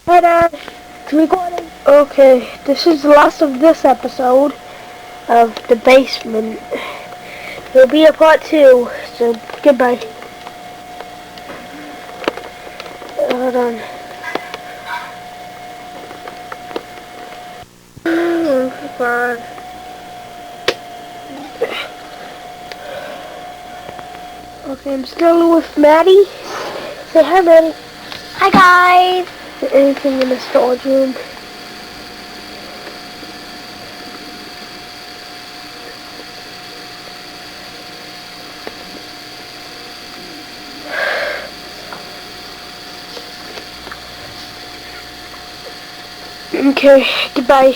Hi Dad, it's recording. Okay, this is the last of this episode of the basement. There'll be a part 2, so goodbye. Hold on. Oh, God. Okay, I'm still with Maddie. Say hi, Maddie. Hi guys. Anything in the storage room? Okay, goodbye.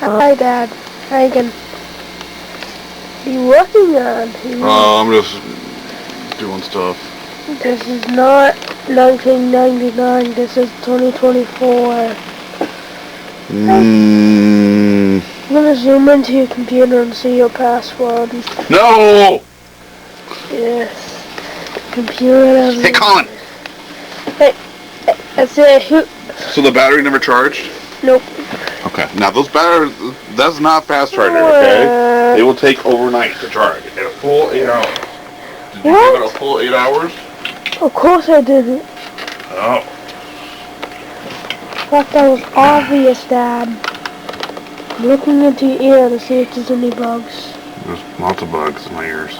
Hi Dad. Hi again. What are you working on? I'm just doing stuff. This is not 1999, this is 2024. I'm gonna zoom into your computer and see your password. No! Yes. Computer. Hey, Colin! Hey, that's it. So the battery never charged? Nope. Okay. Now those batteries, that's not fast charger, okay? They will take overnight to charge. In a full 8 hours. Did you give it a full 8 hours? Of course I didn't. Oh. Thought that was obvious, Dad. I'm looking into your ear to see if there's any bugs. There's lots of bugs in my ears.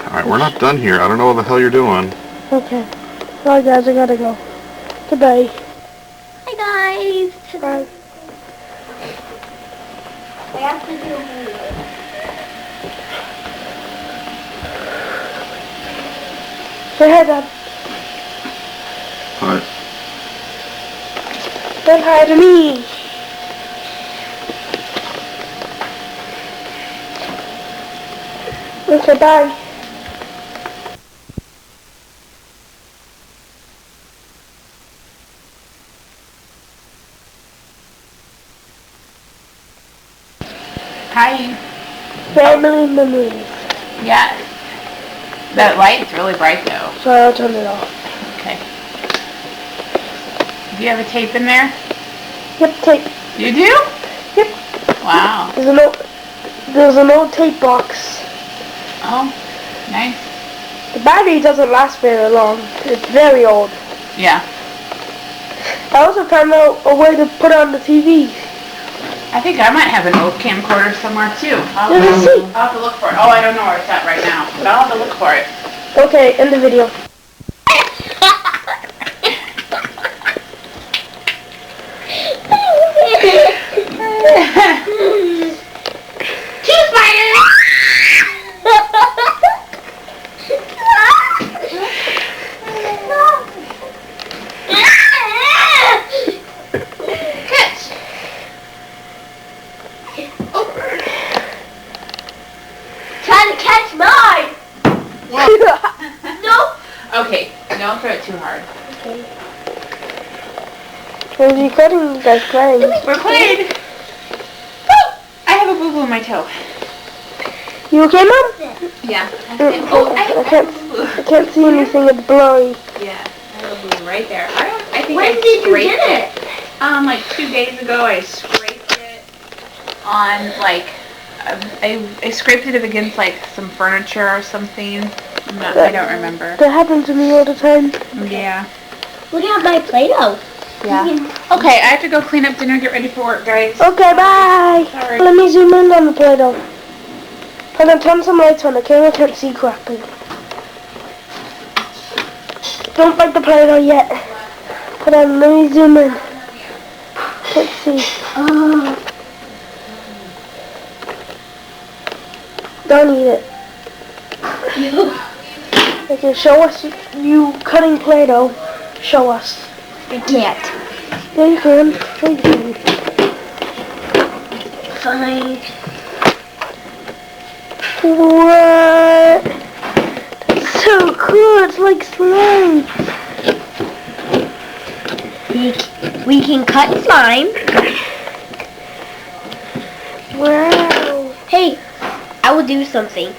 Alright, we're not done here. I don't know what the hell you're doing. Okay. Alright guys, I gotta go. Goodbye. Hi guys. Bye. I have to do homework. Say hi, Dad. Hi. Say hi to me. Okay, bye. Hi. Family memories. Yes. That light's really bright though. So I'll turn it off. Okay. Do you have a tape in there? Yep, tape. You do? Yep. Wow. There's an old tape box. Oh, nice. The battery doesn't last very long. It's very old. Yeah. I also found out a way to put on the TV. I think I might have an old camcorder somewhere too. I'll have to look for it. Oh, I don't know where it's at right now, but I'll have to look for it. Okay, end the video. Two spiders. Trying to catch mine. No. Okay, don't throw it too hard. Okay. When you cutting, you guys playing? We're playing. Oh, I have a boo-boo in my toe. You okay, Mom? Yeah. I can't see anything. It's blurry. Yeah, I have a boo right there. I think When I did you scraped get it. Like 2 days ago, I scraped it on like I scraped it against like some furniture or something. I don't remember. That happens to me all the time. Yeah. Look at my Play-Doh. Yeah. Okay, I have to go clean up dinner, get ready for work, guys. Okay, bye. Sorry. Let me zoom in on the Play-Doh. And then turn some lights on. The camera can't see correctly. Don't bite the Play-Doh yet. Hold on, let me zoom in. Let's see. Don't eat it. Okay, show us you cutting Play-Doh. Show us. I can't. Yeah, you can. Sure you can. Fine. What? That's so cool. It's like slime. We can cut slime. Wow. Hey, will do something.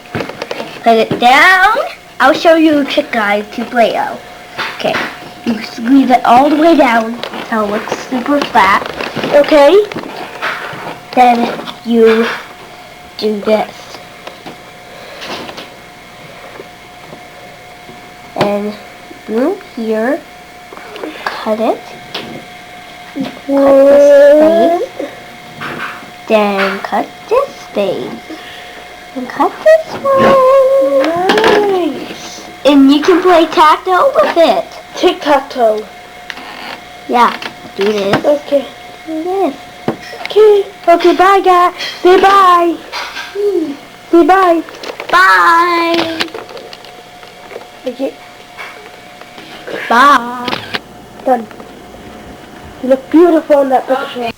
Put it down. I'll show you a trick, guys, to Play-Doh. Okay, you squeeze it all the way down until it looks super flat. Okay. Then you do this. And boom, here, cut it. Cut this space. Then cut this space. And cut this one. Nice. And you can play tactile with it. Tic-tac-toe. Yeah, do this. Okay. Do this. Okay. Okay, bye, guys. Say bye. Say bye. Bye. Okay. Bye. Done. You look beautiful in that picture.